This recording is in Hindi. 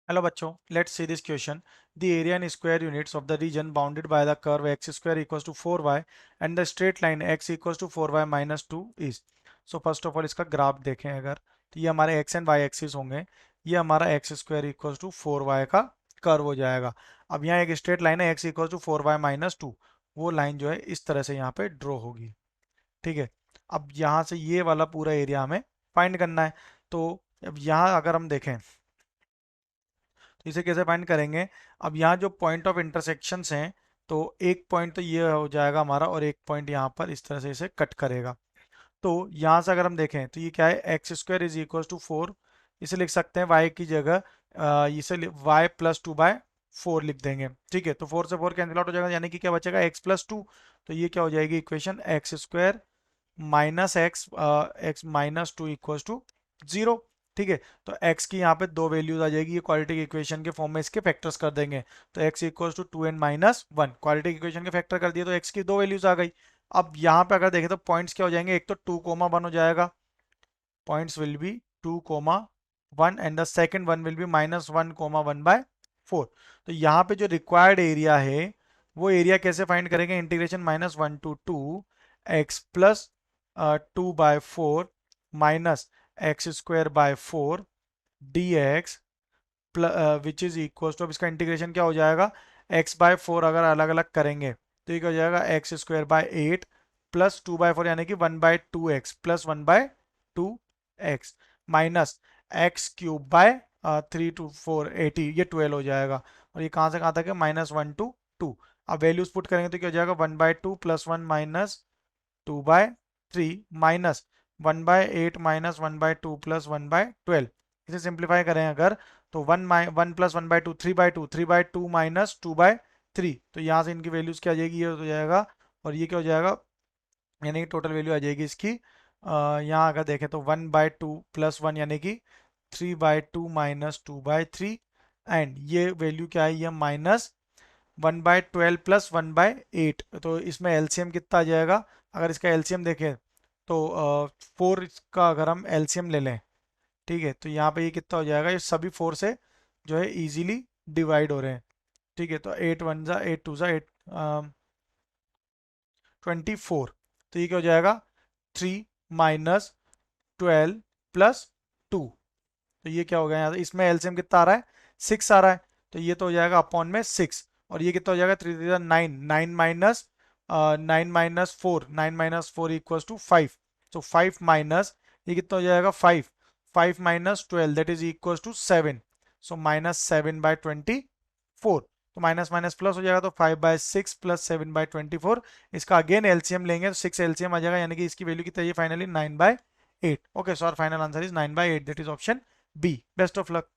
Hello बच्चों, let's see this question. The area in square units of the region bounded by the curve x square equals to 4y and the straight line x equals to 4y minus 2 is. So first of all इसका ग्राफ देखें अगर तो ये हमारे x एंड y एक्सिस होंगे। ये हमारा x square equals to 4y का कर्व हो जाएगा। अब यहाँ एक स्ट्रेट लाइन है x equals to 4y minus 2, वो लाइन जो है इस तरह से यहाँ पे ड्रॉ होगी। ठीक है, अब यहाँ से ये वाला पूरा एरिया हमें फाइंड करना है। तो अब यहाँ अगर हम देखें तो इसे कैसे फाइंड करेंगे। अब यहाँ जो पॉइंट ऑफ इंटरसेक्शंस हैं, तो एक पॉइंट तो ये हो जाएगा हमारा और एक पॉइंट यहाँ पर इस तरह से इसे कट करेगा। तो यहाँ से अगर हम देखें तो ये क्या है, x square is equal to 4। इसे लिख सकते हैं वाई की जगह इसे वाई प्लस 2/4 लिख देंगे। ठीक है, तो 4 से 4 कैंसिल आउट हो जाएगा, यानी कि क्या बचेगा एक्स प्लस 2। तो ये क्या हो जाएगी equation, x square minus x minus 2 equals to 0। ठीक है, तो x की यहाँ पे दो वैल्यूज आ जाएगी, ये क्वाड्रेटिक इक्वेशन के फॉर्म में इसके फैक्टर्स कर देंगे। तो x equals to 2n minus 1, quadratic equation के फैक्टर कर दिए तो x की दो वैल्यूज आ गई। अब यहाँ पे अगर देखें तो पॉइंट्स क्या हो जाएंगे, एक तो 2, 1 हो जाएगा, points will be 2, 1 and the second one will be -1, 1/4। तो यहाँ पे जो रिक्वायर्ड एरिया है वो एरिया कैसे फाइंड करेंगे, integration -1 to 2 x plus 2/4 minus x square by 4 d x which is equal to, अब इसका इंटीग्रेशन क्या हो जाएगा, x/4 अगर अलग अलग करेंगे तो ये क्या हो जाएगा, एक्स स्क्वायर बाय 8 प्लस 2/4 यानी कि 1/2x plus 1/2x minus x cube by 3 to 4 80, ये 12 हो जाएगा। और ये कहाँ से कहाँ तक है, -1 to 2। अब वैल्यूज पुट करेंगे तो क्या हो जाएगा, 1/2 plus 1 minus 2/3 minus 1/8 minus 1/2 plus 1/12। इसे सिंप्लीफाई करें अगर तो 1 प्लस 1/2 3/2, 3/2 माइनस 2/3। तो यहाँ से इनकी वैल्यूज क्या आ जाएगी, ये हो जाएगा और ये क्या हो जाएगा, यानी कि टोटल वैल्यू आ जाएगी इसकी यहाँ अगर देखें तो 1/2 प्लस 1 यानी कि 3/2 माइनस 2/3 एंड ये वैल्यू क्या है, ये -1/12 प्लस 1/8। तो इसमें एलसीएम कितना आ जाएगा, अगर इसका एलसीएम देखें तो 4 का अगर हम एलसीएम ले लें, ठीक है, तो यहाँ पे ये कितना हो जाएगा, ये सभी 4 से जो है इजीली डिवाइड हो रहे हैं। ठीक है, तो 8 1 जा 8 2 जा 8 24। तो ये क्या हो जाएगा, 3 माइनस 12 प्लस 2। तो ये क्या हो गया, यहाँ इसमें एलसीएम कितना आ रहा है, 6 आ रहा है। तो ये तो हो जाएगा अपॉन में 6, और ये कितना हो जाएगा, 3 3 9, 9 माइनस 4 इक्वल्स टू 5। तो 5 माइनस ये कितना हो जाएगा, 5 5 minus 12 that is equals to 7। So -7/24। तो माइनस माइनस प्लस हो जाएगा, तो 5/6 प्लस 7/24। इसका अगेन एलसीएम लेंगे तो 6 एलसीएम आ जाएगा, यानी कि इसकी वैल्यू कितनी है finally 9/8। Okay, so our final answer is 9/8, that is option B. Best of luck.